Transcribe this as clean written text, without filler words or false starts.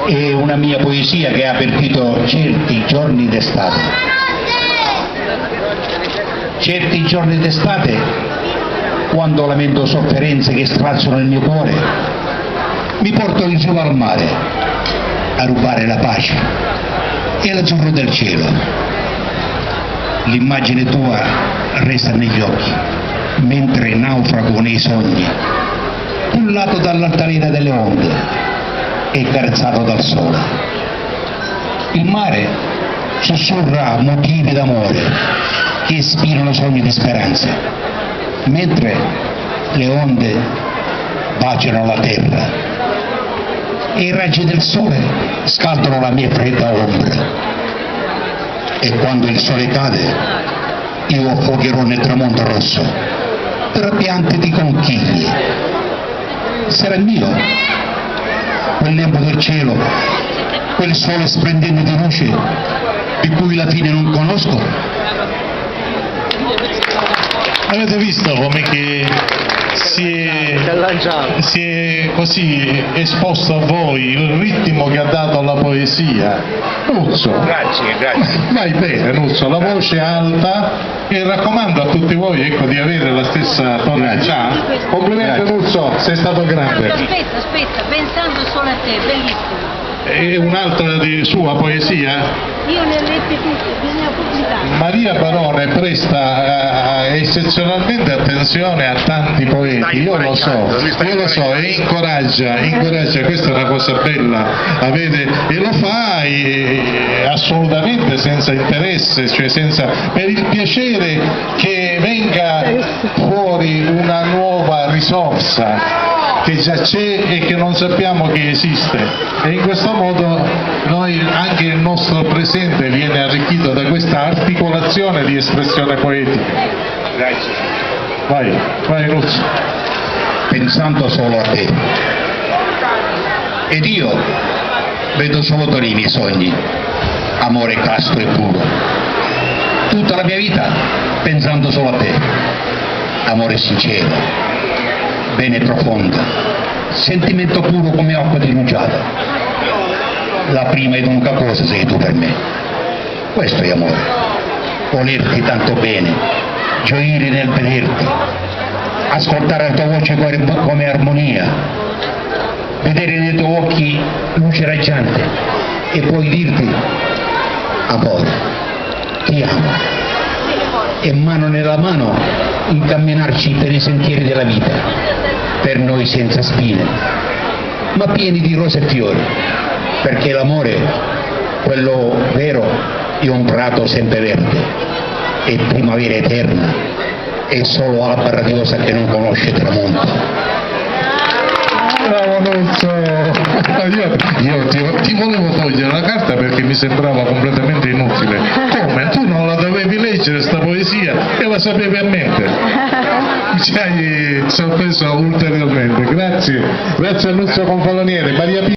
è una mia poesia che ha per titolo Certi giorni d'estate. Certi giorni d'estate, quando lamento sofferenze che straziano il mio cuore, mi porto in giù al mare a rubare la pace e l'azzurro del cielo. L'immagine tua resta negli occhi mentre naufrago nei sogni, cullato dall'altalena delle onde e carezzato dal sole. Il mare sussurra motivi d'amore che ispirano sogni di speranza, mentre le onde baciano la terra e i raggi del sole scaldano la mia fredda ombra. E quando il sole cade, io affogherò nel tramonto rosso tra piante di conchiglie. Sarà mio quel lembo del cielo, quel sole splendente di luce di cui la fine non conosco. Avete visto come che si è così esposto a voi il ritmo che ha dato alla poesia? Nuzzo, Grazie. vai bene Nuzzo, la voce alta, e raccomando a tutti voi, ecco, di avere la stessa tonalità. Complimenti Nuzzo, sei stato grande. Aspetta, pensando solo a te, bellissimo. E un'altra di sua poesia? Io le ho lette tutte, bisogna pubblicarle. Maria Barone presta eccezionalmente attenzione a tanti poeti, io lo so, e incoraggia, questa è una cosa bella, e lo fa assolutamente senza interesse, cioè per il piacere che venga fuori una nuova risorsa che già c'è e che non sappiamo che esiste, e in questo modo noi, anche il nostro presente viene arricchito da questa articolazione di espressione poetica. Grazie. Vai Nuzzo. Pensando solo a te. Ed io vedo solo te nei miei sogni, amore casto e puro. Tutta la mia vita pensando solo a te, amore sincero, bene profonda, sentimento puro come acqua diluviata. La prima ed unica cosa sei tu per me. Questo è amore, volerti tanto bene, gioire nel vederti, ascoltare la tua voce come armonia, vedere nei tuoi occhi luce raggiante e poi dirti amore, ti amo, e mano nella mano incamminarci per i sentieri della vita, per noi senza spine, ma pieni di rose e fiori, perché l'amore, quello vero, è un prato sempreverde, è primavera eterna, è solo alba radiosa che non conosce tramonto. Bravo Nuzzo! Io ti volevo togliere la carta perché mi sembrava completamente inutile. Come? Tu non la dovevi leggere sta poesia e la sapevi a mente. Ci hai sorpreso ulteriormente. Grazie a Nuzzo Confaloniere.